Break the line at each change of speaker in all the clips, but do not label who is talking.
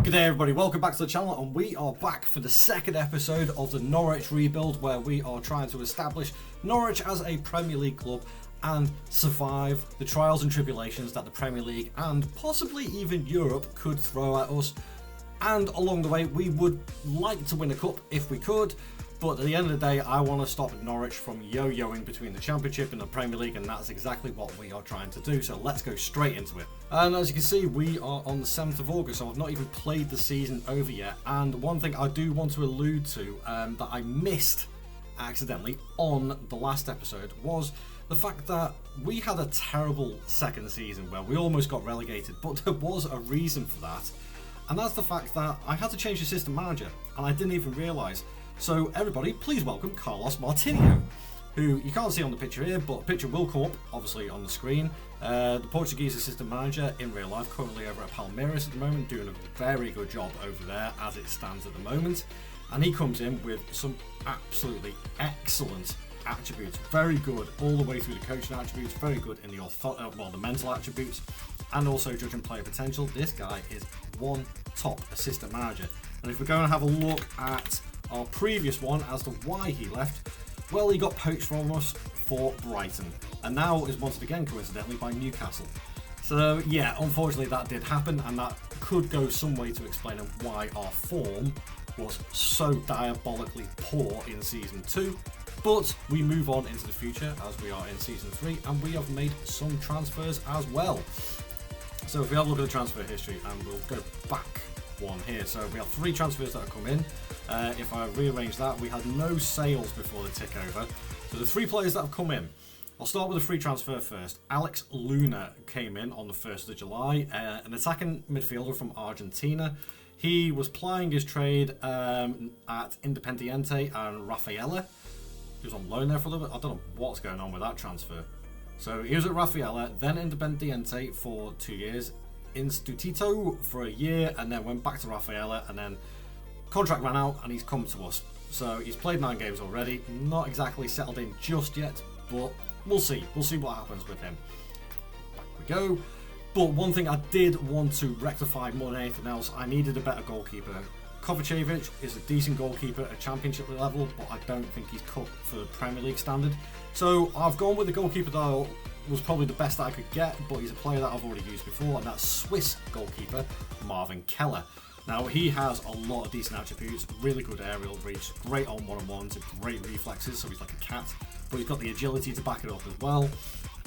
G'day everybody, welcome back to the channel, and we are back for the second episode of the Norwich rebuild, where we are trying to establish Norwich as a Premier League club and survive the trials and tribulations that the Premier League and possibly even Europe could throw at us. And along the way, we would like to win a cup if we could, but at the end of the day, I want to stop Norwich from yo-yoing between the Championship and the Premier League, and that's exactly what we are trying to do. So let's go straight into it. And as you can see, we are on the 7th of August, so I've not even played the season over yet. And one thing I do want to allude to that I missed accidentally on the last episode was the fact that we had a terrible second season where we almost got relegated, but there was a reason for that. And that's the fact that I had to change the assistant manager, and I didn't even realise. So everybody, please welcome Carlos Martinho, who you can't see on the picture here, but a picture will come up, obviously, on the screen. The Portuguese assistant manager in real life, currently over at Palmeiras at the moment, doing a very good job over there as it stands at the moment. And he comes in with some absolutely excellent attributes, very good all the way through the coaching attributes, very good in the mental attributes, and also judging player potential. This guy is one top assistant manager. And if we're going to have a look at our previous one as to why he left, well, he got poached from us for Brighton, and now is wanted again, coincidentally, by Newcastle. So yeah, unfortunately that did happen, and that could go some way to explaining why our form was so diabolically poor in Season 2. But we move on into the future as we are in Season 3, and we have made some transfers as well. So if we have a look at the transfer history, and we'll go back one here. So we have 3 transfers that have come in. If I rearrange that, we had no sales before the tick over. So the 3 players that have come in, I'll start with a free transfer first. Alex Luna came in on the 1st of July, an attacking midfielder from Argentina. He was plying his trade at Independiente and Rafaela. He was on loan there for a little bit. I don't know what's going on with that transfer. So he was at Rafaela, then Independiente for 2 years, Instituto for a year, and then went back to Rafaela, and then contract ran out and he's come to us. So he's played 9 games already, not exactly settled in just yet, but we'll see. We'll see what happens with him. Back we go. But one thing I did want to rectify more than anything else, I needed a better goalkeeper. Kovacevic is a decent goalkeeper at championship level, but I don't think he's cut for the Premier League standard. So I've gone with the goalkeeper that was probably the best that I could get, but he's a player that I've already used before, and that's Swiss goalkeeper Marvin Keller. Now, he has a lot of decent attributes, really good aerial reach, great on one-on-ones, great reflexes, so he's like a cat, but he's got the agility to back it up as well,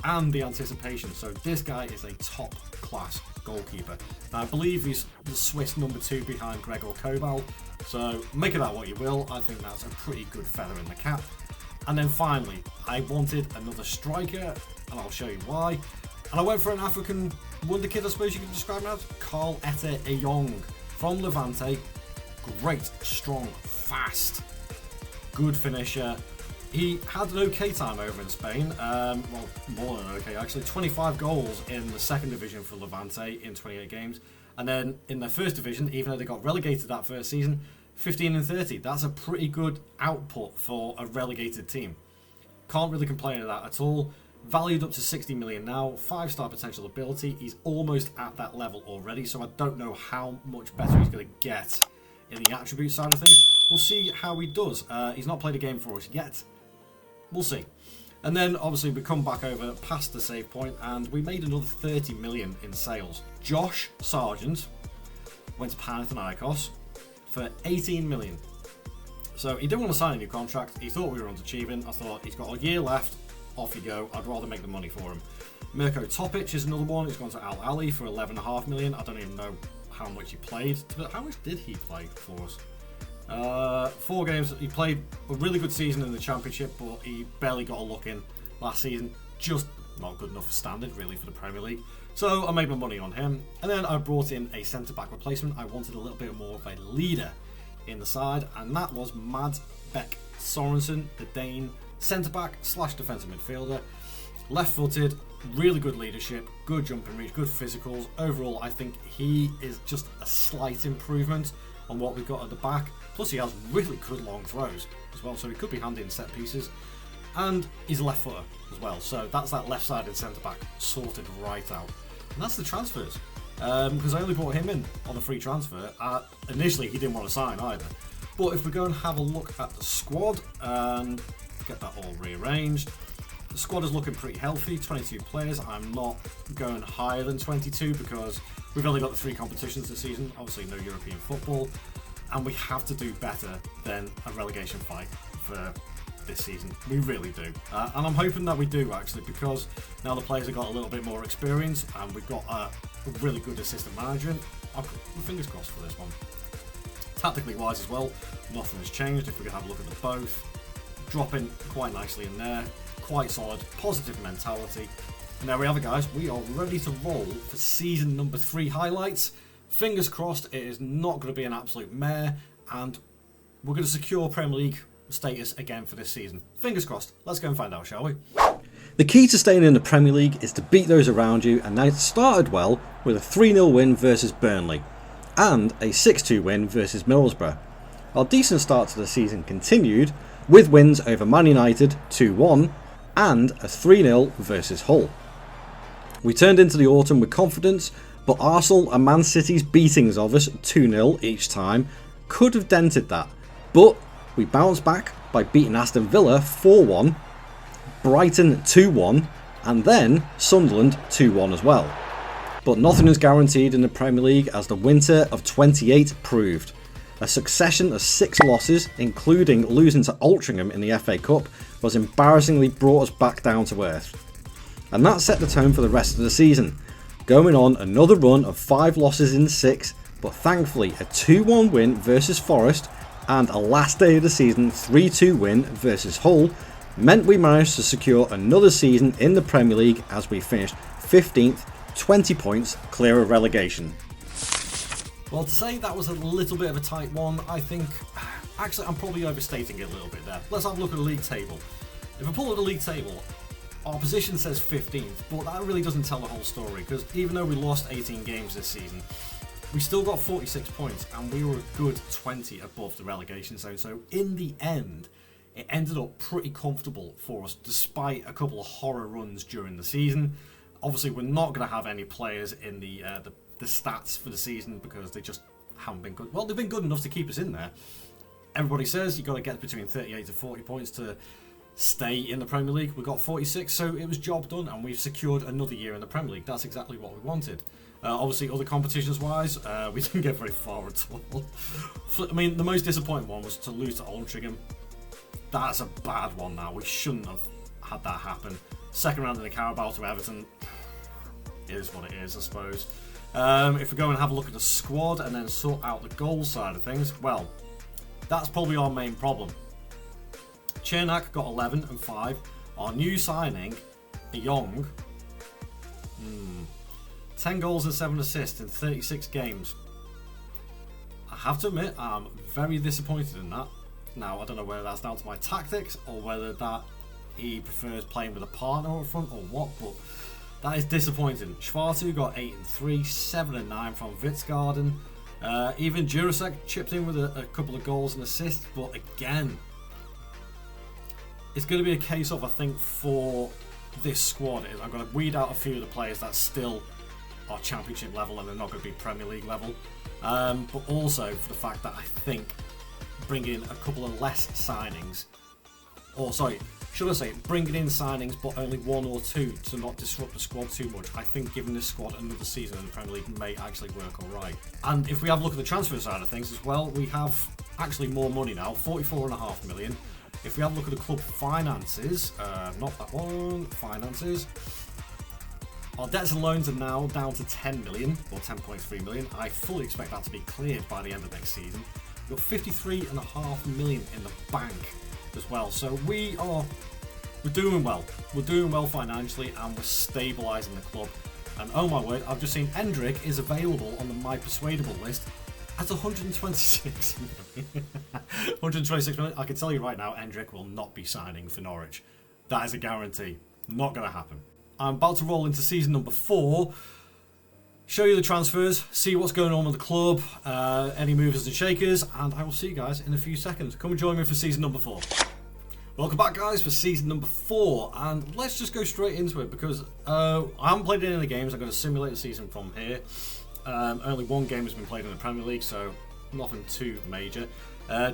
and the anticipation. So this guy is a top-class goalkeeper. Now, I believe he's the Swiss number 2 behind Gregor Kobel, so make of that what you will. I think that's a pretty good feather in the cap. And then finally, I wanted another striker, and I'll show you why. And I went for an African wonder kid, I suppose you could describe him as, Carl Ette Eyong. From Levante, great, strong, fast, good finisher. He had an okay time over in Spain, well, more than okay actually, 25 goals in the 2nd division for Levante in 28 games. And then in their 1st division, even though they got relegated that first season, 15 and 30. That's a pretty good output for a relegated team. Can't really complain of that at all. Valued up to 60 million now, 5-star potential ability. He's almost at that level already, so I don't know how much better he's going to get in the attribute side of things. We'll see how he does. He's not played a game for us yet. We'll see. And then obviously we come back over past the save point, and we made another 30 million in sales. Josh Sargent went to Panathinaikos for 18 million. So he didn't want to sign a new contract. He thought we were underachieving. I thought he's got a year left. Off you go. I'd rather make the money for him. Mirko Topic is another one. He's gone to Al Ali for 11.5 million. I don't even know how much he played. How much did he play for us? 4 games. He played a really good season in the Championship, but he barely got a look in last season. Just not good enough for standard, really, for the Premier League. So I made my money on him. And then I brought in a centre-back replacement. I wanted a little bit more of a leader in the side, and that was Mads Beck Sorensen, the Dane, centre-back / defensive midfielder, left-footed, really good leadership, good jump and reach, good physicals. Overall, I think he is just a slight improvement on what we've got at the back. Plus, he has really good long throws as well, so he could be handy in set pieces. And he's a left footer as well, so that's that left-sided centre-back sorted right out. And that's the transfers. because I only brought him in on a free transfer. Initially, he didn't want to sign either. But if we go and have a look at the squad and get that all rearranged, the squad is looking pretty healthy, 22 players. I'm not going higher than 22 because we've only got the 3 competitions this season, obviously no European football, and we have to do better than a relegation fight for this season. We really do. And I'm hoping that we do actually, because now the players have got a little bit more experience and we've got a really good assistant manager. Fingers crossed for this one. Tactically wise as well, nothing has changed. If we can have a look at the both, dropping quite nicely in there, quite solid, positive mentality. And there we have it, guys. We are ready to roll for season number 3 highlights. Fingers crossed it is not going to be an absolute mare, and we're going to secure Premier League status again for this season. Fingers crossed. Let's go and find out, shall we?
The key to staying in the Premier League is to beat those around you, and they started well with a 3-0 win versus Burnley and a 6-2 win versus Middlesbrough. Our decent start to the season continued with wins over Man United 2-1 and a 3-0 versus Hull. We turned into the autumn with confidence, but Arsenal and Man City's beatings of us 2-0 each time could have dented that, but we bounced back by beating Aston Villa 4-1, Brighton 2-1 and then Sunderland 2-1 as well. But nothing is guaranteed in the Premier League, as the winter of 28 proved. A succession of 6 losses, including losing to Altrincham in the FA Cup, was embarrassingly brought us back down to earth. And that set the tone for the rest of the season, going on another run of 5 losses in 6, but thankfully a 2-1 win versus Forest and a last day of the season 3-2 win versus Hull meant we managed to secure another season in the Premier League, as we finished 15th, 20 points clear of relegation.
Well, to say that was a little bit of a tight one, I think, actually I'm probably overstating it a little bit there. Let's have a look at the league table. If I pull up the league table, our position says 15th, but that really doesn't tell the whole story, because even though we lost 18 games this season, we still got 46 points and we were a good 20 above the relegation zone. So in the end, it ended up pretty comfortable for us despite a couple of horror runs during the season. Obviously, we're not going to have any players in the stats for the season because they just haven't been good. Well, they've been good enough to keep us in there. Everybody says you've got to get between 38 to 40 points to stay in the Premier League. We got 46, so it was job done, and we've secured another year in the Premier League. That's exactly what we wanted. Obviously, other competitions-wise, we didn't get very far at all. I mean, the most disappointing one was to lose to Altrincham. That's a bad one now. We shouldn't have had that happen. Second round in the Carabao to Everton. It is what it is, I suppose. If we go and have a look at the squad and then sort out the goal side of things, well, that's probably our main problem. Chernak got 11 and 5. Our new signing, Young, 10 goals and 7 assists in 36 games. I have to admit, I'm very disappointed in that. Now, I don't know whether that's down to my tactics or whether that he prefers playing with a partner up front or what, but that is disappointing. Schwartu got 8 and 3, 7 and 9 from Witzgarden. Even Jurasek chipped in with a couple of goals and assists, but again, it's going to be a case of, I think, for this squad, is I'm going to weed out a few of the players that still are Championship level and they're not going to be Premier League level. But also for the fact that I think bringing in a couple of less signings, or sorry, should I say bringing in signings but only 1 or 2 to not disrupt the squad too much, I think giving this squad another season in the Premier League may actually work alright. And if we have a look at the transfer side of things as well, we have actually more money now, 44.5 million. If we have a look at the club finances, not that one, finances, our debts and loans are now down to 10 million, or 10.3 million. I fully expect that to be cleared by the end of next season. We've got 53.5 million in the bank as well. So we're doing well. We're doing well financially, and we're stabilising the club. And oh my word, I've just seen Endrick is available on the My Persuadable list at 126 million. 126 million. I can tell you right now, Endrick will not be signing for Norwich. That is a guarantee. Not going to happen. I'm about to roll into season number 4, show you the transfers, see what's going on with the club, any movers and shakers, and I will see you guys in a few seconds. Come and join me for season number 4. Welcome back, guys, for season number 4, and let's just go straight into it because I haven't played any of the games. I'm going to simulate the season from here. Only one game has been played in the Premier League, so nothing too major.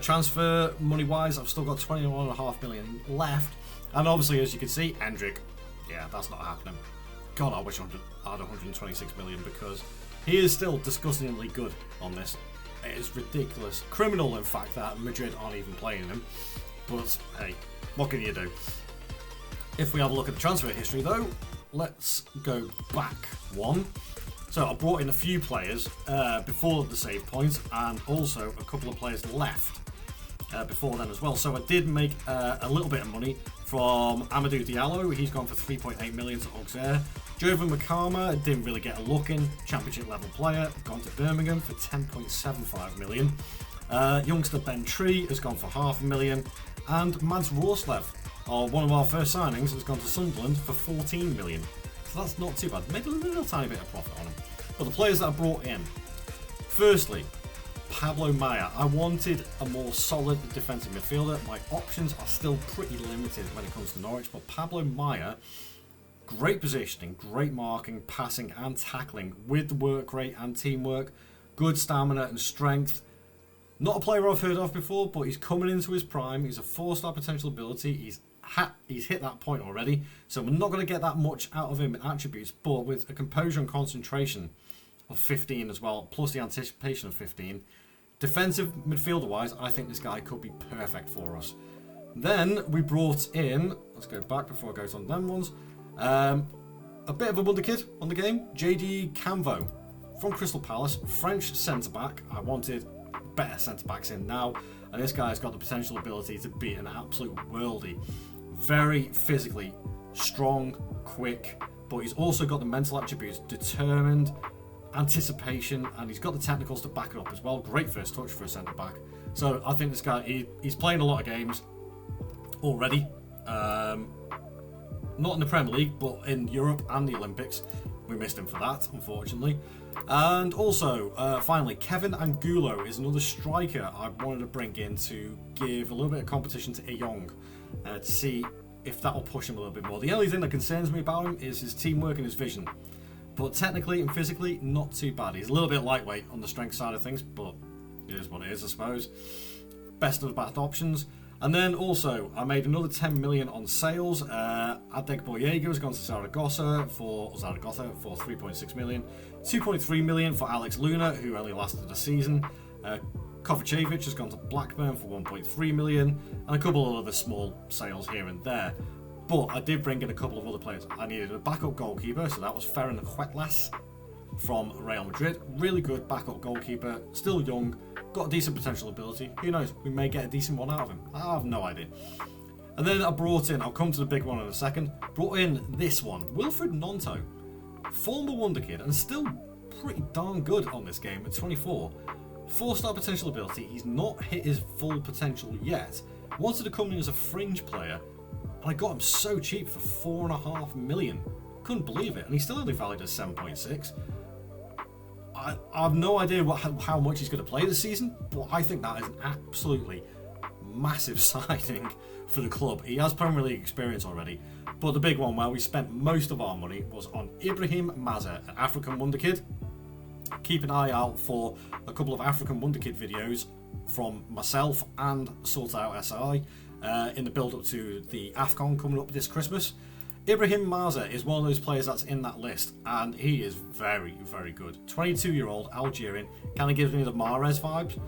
Transfer money-wise, I've still got 21.5 million left. And obviously, as you can see, Endrick, yeah, that's not happening. God, I wish I had 126 million because he is still disgustingly good on this. It is ridiculous. Criminal, in fact, that Madrid aren't even playing him. But, hey, what can you do? If we have a look at the transfer history, though, let's go back one. So I brought in a few players before the save point, and also a couple of players left before then as well. So I did make a little bit of money from Amadou Diallo. He's gone for 3.8 million to Auxerre. Jovan Makama didn't really get a look in. Championship level player, gone to Birmingham for 10.75 million. Youngster Ben Tree has gone for $500,000. And Mads Rorslev, one of our first signings, has gone to Sunderland for 14 million. So that's not too bad. Made a little tiny bit of profit on him. But the players that I brought in, firstly, Pablo Maya. I wanted a more solid defensive midfielder. My options are still pretty limited when it comes to Norwich, but Pablo Maya, great positioning, great marking, passing and tackling with the work rate and teamwork, good stamina and strength. Not a player I've heard of before, but he's coming into his prime. He's a 4-star potential ability. He's hit that point already, so we're not going to get that much out of him in attributes, but with a composure and concentration of 15 as well, plus the anticipation of 15, defensive midfielder wise, I think this guy could be perfect for us. Then we brought in, let's go back before I go on them ones, a bit of a wonder kid on the game, JD Camvo from Crystal Palace, French centre back. I wanted better centre backs in now, and this guy's got the potential ability to be an absolute worldie. Very physically strong, quick, but he's also got the mental attributes, determined, anticipation, and he's got the technicals to back it up as well. Great first touch for a centre back. So I think this guy, he's playing a lot of games already. Not in the Premier League, but in Europe and the Olympics. We missed him for that, unfortunately. And also, finally, Kevin Angulo is another striker I wanted to bring in to give a little bit of competition to Eyong, to see if that will push him a little bit more. The only thing that concerns me about him is his teamwork and his vision. But technically and physically, not too bad. He's a little bit lightweight on the strength side of things, but it is what it is, I suppose. Best of the bad options. And then also, I made another 10 million on sales. Adek Boyega has gone to Zaragoza for 3.6 million. 2.3 million for Alex Luna, who only lasted a season. Kovacevic has gone to Blackburn for 1.3 million. And a couple of other small sales here and there. But I did bring in a couple of other players. I needed a backup goalkeeper, so that was Ferran Huetlas from Real Madrid. Really good backup goalkeeper, still young, got a decent potential ability. Who knows, we may get a decent one out of him. I have no idea. And then I brought in, I'll come to the big one in a second, brought in this one, Wilfred Nonto. Former wonder kid and still pretty darn good on this game at 24. 4-star potential ability, he's not hit his full potential yet. Wanted to come in as a fringe player, and I got him so cheap for 4.5 million. Couldn't believe it, and he's still only valued as 7.6. I have no idea how much he's going to play this season, but I think that is an absolutely massive signing for the club. He has Premier League experience already, but the big one where we spent most of our money was on Ibrahim Maza, an African wonder kid. Keep an eye out for a couple of African wonder kid videos from myself and Sort Out SI in the build-up to the AFCON coming up this Christmas. Ibrahim Maza is one of those players that's in that list, and he is very, very good. 22-year-old Algerian, kind of gives me the Mahrez vibes.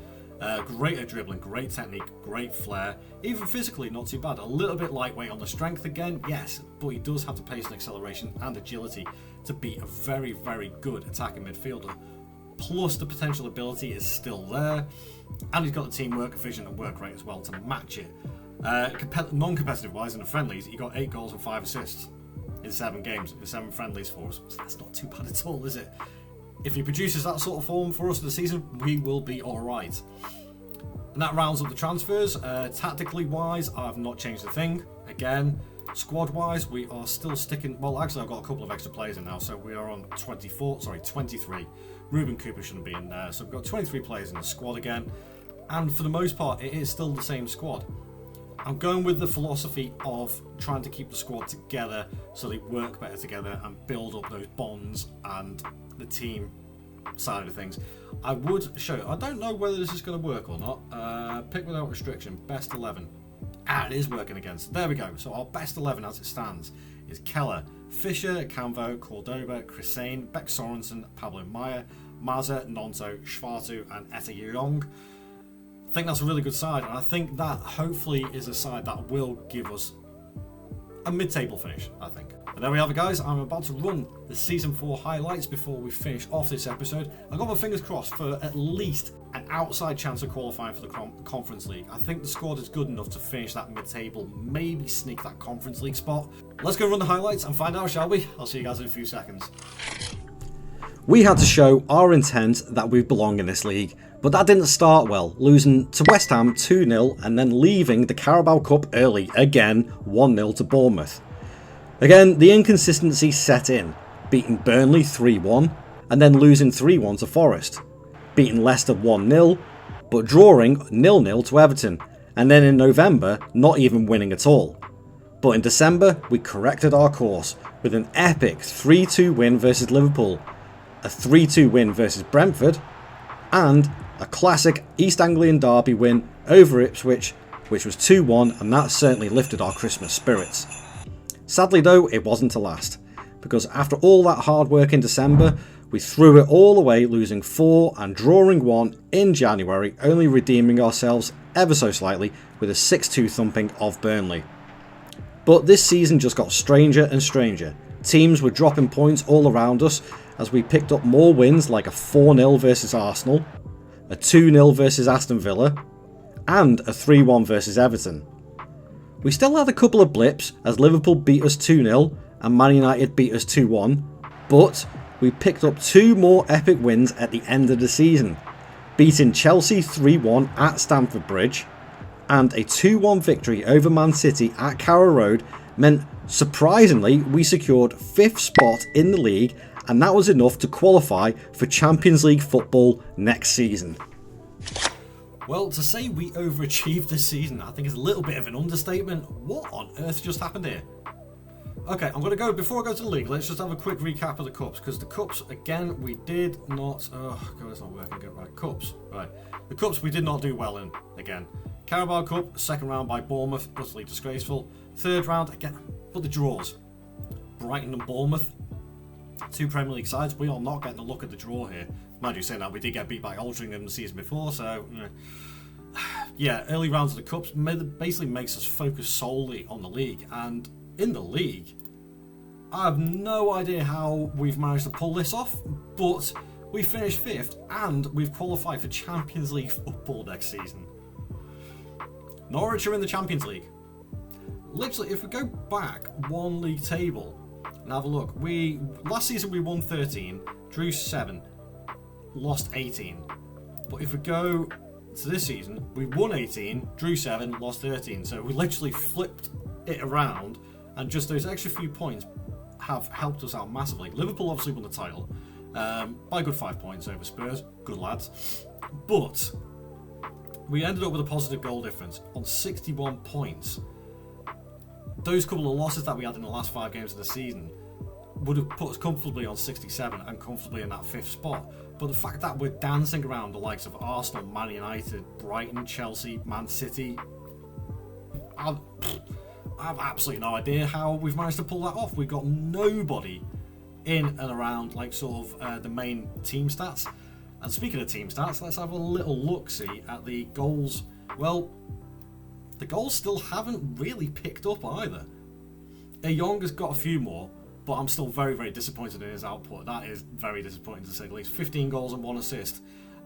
Great at dribbling, great technique, great flair. Even physically, not too bad. A little bit lightweight on the strength again, yes, but he does have the pace and acceleration and agility to be a very, very good attacking midfielder. Plus, the potential ability is still there, and he's got the teamwork, vision, and work rate as well to match it. Non-competitive wise in the friendlies, he got 8 goals and 5 assists in 7 games, in 7 friendlies for us. So that's not too bad at all, is it? If he produces that sort of form for us this season, we will be alright. And that rounds up the transfers. Tactically wise, I've not changed a thing. Again, squad wise, we are still sticking. Well, actually, I've got a couple of extra players in now, so we are on 23. Ruben Cooper shouldn't be in there, so we've got 23 players in the squad again. And for the most part, it is still the same squad. I'm going with the philosophy of trying to keep the squad together so they work better together and build up those bonds and the team side of things, I would show. I don't know whether this is going to work or not. Pick without restriction, best 11. It is working against. There we go. So our best 11 as it stands is Keller, Fisher, Canvo, Cordoba, Chrisane, Beck Sorensen, Pablo Maya, Maza, Nonto, Schwartu, and Etta Young. I think that's a really good side, and I think that hopefully is a side that will give us a mid-table finish, I think. And there we have it, guys. I'm about to run the Season 4 highlights before we finish off this episode. I've got my fingers crossed for at least an outside chance of qualifying for the Conference League. I think the squad is good enough to finish that mid-table, maybe sneak that Conference League spot. Let's go run the highlights and find out, shall we? I'll see you guys in a few seconds.
We had to show our intent that we belong in this league, but that didn't start well, losing to West Ham 2-0 and then leaving the Carabao Cup early again 1-0 to Bournemouth. Again, the inconsistency set in, beating Burnley 3-1 and then losing 3-1 to Forest, beating Leicester 1-0 but drawing 0-0 to Everton, and then in November not even winning at all. But in December we corrected our course with an epic 3-2 win versus Liverpool, a 3-2 win versus Brentford, and a classic East Anglian derby win over Ipswich, which was 2-1, and that certainly lifted our Christmas spirits. Sadly though, it wasn't to last, because after all that hard work in December, we threw it all away, losing 4 and drawing 1 in January, only redeeming ourselves ever so slightly with a 6-2 thumping of Burnley. But this season just got stranger and stranger. Teams were dropping points all around us as we picked up more wins like a 4-0 versus Arsenal, a 2-0 versus Aston Villa, and a 3-1 versus Everton. We still had a couple of blips as Liverpool beat us 2-0 and Man United beat us 2-1, but we picked up 2 more epic wins at the end of the season, beating Chelsea 3-1 at Stamford Bridge, and a 2-1 victory over Man City at Carrow Road meant surprisingly we secured 5th spot in the league, and that was enough to qualify for Champions League football next season.
Well, to say we overachieved this season, I think is a little bit of an understatement. What on earth just happened here? Okay, I'm going to go, before I go to the league, let's just have a quick recap of the Cups, because the Cups, again, we did not, oh god, it's not working good, right, Cups, right. The Cups we did not do well in, again. Carabao Cup, second round by Bournemouth, utterly disgraceful. Third round, again, but the draws. Brighton and Bournemouth, 2 Premier League sides, we are not getting a look at the draw here. Mind you saying that, we did get beat by Altrincham the season before, so yeah, early rounds of the Cups basically makes us focus solely on the league, and in the league, I have no idea how we've managed to pull this off, but we finished 5th and we've qualified for Champions League football next season. Norwich are in the Champions League. Literally, if we go back one league table and have a look, last season we won 13, drew 7, lost 18. But if we go to this season, we won 18, drew 7, lost 13. So we literally flipped it around, and just those extra few points have helped us out massively. Liverpool obviously won the title by a good 5 points over Spurs. Good lads. But we ended up with a positive goal difference on 61 points. Those couple of losses that we had in the last 5 games of the season would have put us comfortably on 67 and comfortably in that 5th spot. But the fact that we're dancing around the likes of Arsenal, Man United, Brighton, Chelsea, Man City, I have absolutely no idea how we've managed to pull that off. We've got nobody in and around like sort of the main team stats. And speaking of team stats, let's have a little look-see at the goals. Well, the goals still haven't really picked up either. Young has got a few more, but I'm still very, very disappointed in his output. That is very disappointing to say the least. 15 goals and 1 assist.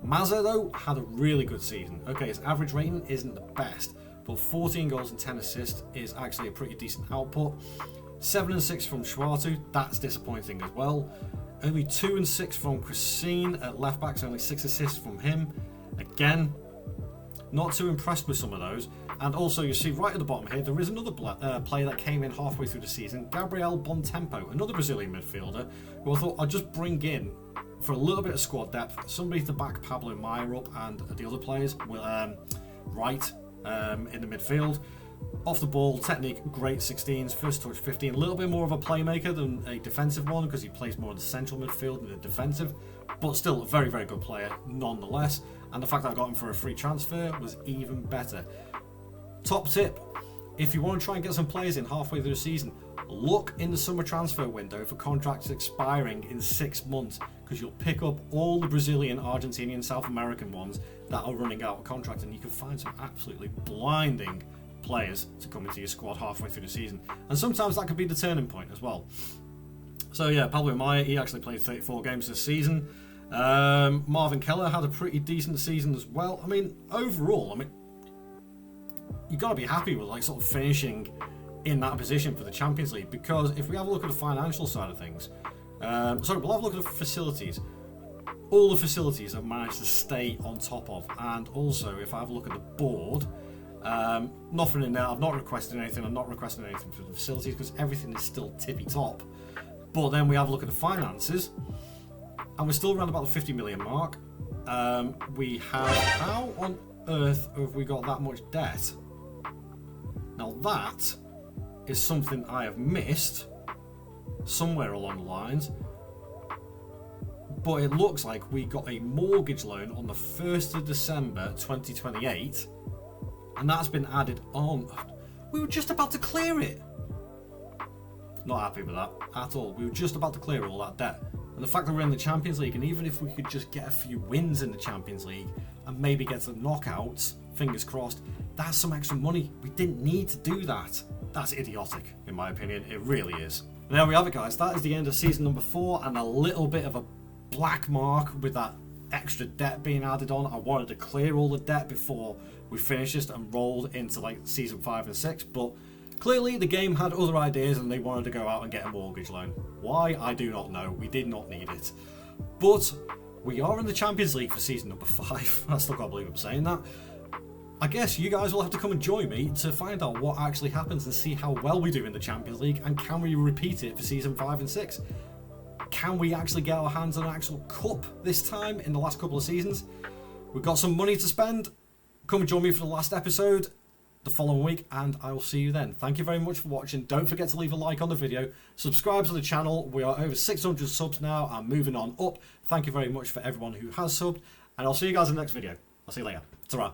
Mazza, though, had a really good season. Okay, his average rating isn't the best, but 14 goals and 10 assists is actually a pretty decent output. 7 and 6 from Schwartu, that's disappointing as well. Only 2 and 6 from Chrisine at left back, so only 6 assists from him. Again, not too impressed with some of those. And also, you see right at the bottom here, there is another player that came in halfway through the season, Gabriel Bontempo, another Brazilian midfielder, who I thought I'd just bring in for a little bit of squad depth, somebody to back Pablo Maya up and the other players, Wright in the midfield. Off the ball, technique, great 16s, first touch 15, a little bit more of a playmaker than a defensive one because he plays more in the central midfield than the defensive, but still a very, very good player nonetheless. And the fact that I got him for a free transfer was even better. Top tip, if you want to try and get some players in halfway through the season, look in the summer transfer window for contracts expiring in 6 months, because you'll pick up all the Brazilian, Argentinian, South American ones that are running out of contract, and you can find some absolutely blinding players to come into your squad halfway through the season. And sometimes that could be the turning point as well. So yeah, Pablo Maya, he actually played 34 games this season. Marvin Keller had a pretty decent season as well. I mean, overall, you've got to be happy with like sort of finishing in that position for the Champions League, because if we have a look at the financial side of things, we'll have a look at the facilities. All the facilities have managed to stay on top of, and also if I have a look at the board, nothing in there. I've not requested anything. I'm not requesting anything for the facilities because everything is still tippy top. But then we have a look at the finances, and we're still around about the 50 million mark. We have, how on earth have we got that much debt? Now that is something I have missed somewhere along the lines, but it looks like we got a mortgage loan on the 1st of December 2028, and that's been added on. We were just about to clear it. Not happy with that at all. We were just about to clear all that debt, and the fact that we're in the Champions League, and even if we could just get a few wins in the Champions League and maybe get to the knockouts, fingers crossed, that's some extra money. We didn't need to do that. That's idiotic, in my opinion. It really is. And there we have it, guys. That is the end of season number 4, and a little bit of a black mark with that extra debt being added on. I wanted to clear all the debt before we finished this and rolled into like season 5 and 6, but clearly the game had other ideas and they wanted to go out and get a mortgage loan. Why? I do not know. We did not need it. But we are in the Champions League for season number 5. I still can't believe I'm saying that. I guess you guys will have to come and join me to find out what actually happens and see how well we do in the Champions League, and can we repeat it for season 5 and 6? Can we actually get our hands on an actual cup this time in the last couple of seasons? We've got some money to spend. Come and join me for the last episode the following week, and I will see you then. Thank you very much for watching. Don't forget to leave a like on the video. Subscribe to the channel. We are over 600 subs now and moving on up. Thank you very much for everyone who has subbed, and I'll see you guys in the next video. I'll see you later. Ta-ra.